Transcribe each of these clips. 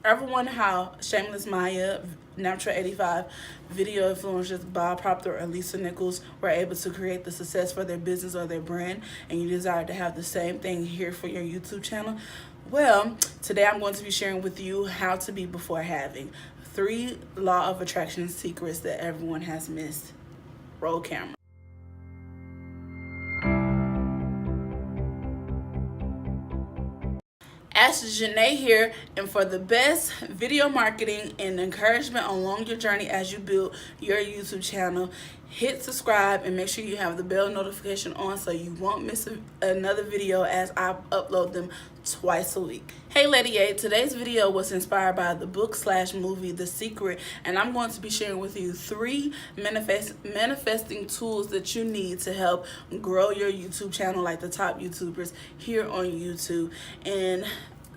Ever wonder how ShamelessMaya, Natural 85, video influencers Bob Proctor or Lisa Nichols were able to create the success for their business or their brand, and you desire to have the same thing here for your YouTube channel? Well, today I'm going to be sharing with you how to be before having. 3 law of attraction secrets that everyone has missed. Roll camera. Ashleyjanay here, and for the best video marketing and encouragement along your journey as you build your YouTube channel, hit subscribe and make sure you have the bell notification on so you won't miss another video as I upload them twice a week. Hey Lady A, today's video was inspired by the book/movie The Secret, and I'm going to be sharing with you 3 manifesting tools that you need to help grow your YouTube channel like the top YouTubers here on YouTube. And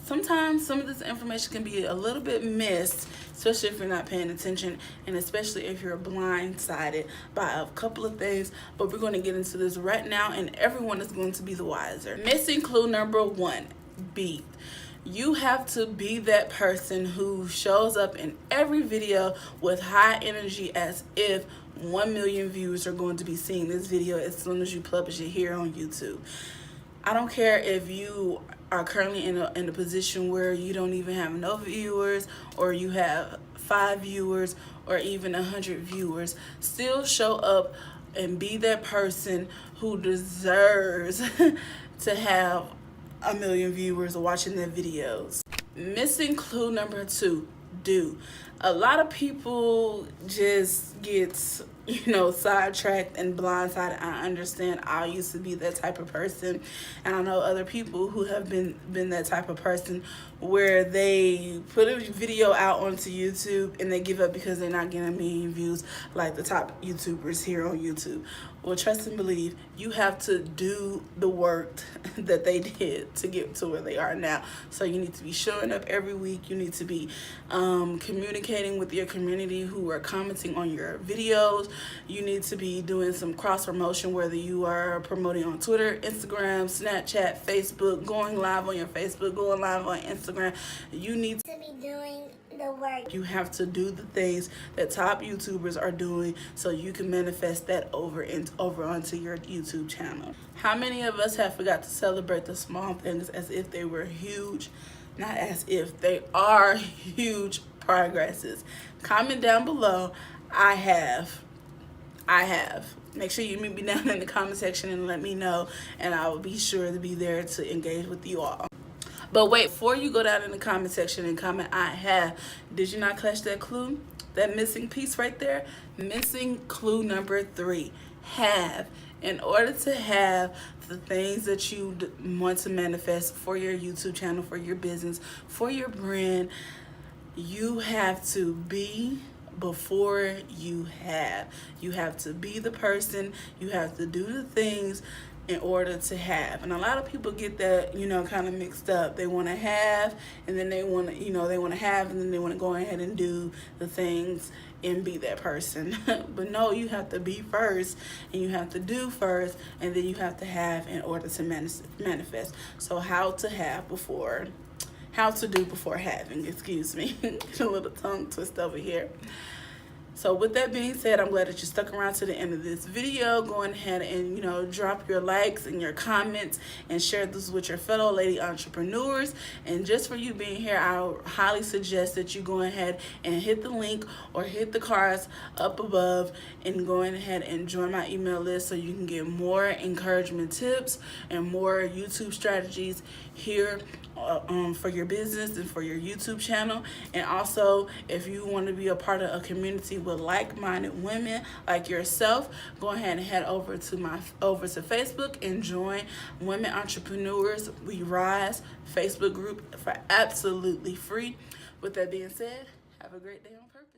sometimes some of this information can be a little bit missed, especially if you're not paying attention, and especially if you're blindsided by a couple of things. But we're going to get into this right now, and everyone is going to be the wiser. Missing clue number 1, be. You have to be that person who shows up in every video with high energy as if 1 million viewers are going to be seeing this video as soon as you publish it here on YouTube. I don't care if you are currently in a position where you don't even have no viewers, or you have 5 viewers, or even 100 viewers. Still show up and be that person who deserves to have 1 million viewers watching their videos. Missing clue number 2, do. A lot of people just get sidetracked and blindsided. I understand. I used to be that type of person, and I know other people who have been that type of person where they put a video out onto YouTube and they give up because they're not getting 1 million views like the top YouTubers here on YouTube. Well, trust and believe, you have to do the work that they did to get to where they are now. So you need to be showing up every week. You need to be communicating with your community who are commenting on your videos. You need to be doing some cross promotion, whether you are promoting on Twitter, Instagram, Snapchat, Facebook, going live on your Facebook, going live on Instagram. You need to be doing the work. You have to do the things that top YouTubers are doing so you can manifest that over onto your YouTube channel. How many of us have forgot to celebrate the small things as if they were huge? Not as if, they are huge progresses. Comment down below. I have. Make sure you meet me down in the comment section and let me know, and I will be sure to be there to engage with you all. But wait, before you go down in the comment section and comment I have, did you not catch that clue? That missing piece right there? Missing clue number 3, have. In order to have the things that you want to manifest for your YouTube channel, for your business, for your brand, you have to be before you have. You have to be the person. You have to do the things in order to have. And a lot of people get that, kind of mixed up. They want to have, and then they want to, they want to have, and then they want to go ahead and do the things and be that person. But no, you have to be first, and you have to do first, and then you have to have in order to manifest. So how to do before having, excuse me. A little tongue twist over here. So with that being said, I'm glad that you stuck around to the end of this video. Go ahead and, drop your likes and your comments and share this with your fellow lady entrepreneurs. And just for you being here, I highly suggest that you go ahead and hit the link or hit the cards up above and go ahead and join my email list so you can get more encouragement tips and more YouTube strategies here for your business and for your YouTube channel. And also, if you want to be a part of a community with like-minded women like yourself, go ahead and head over to Facebook and join Women Entrepreneurs We Rise Facebook group for absolutely free. With that being said, have a great day on purpose.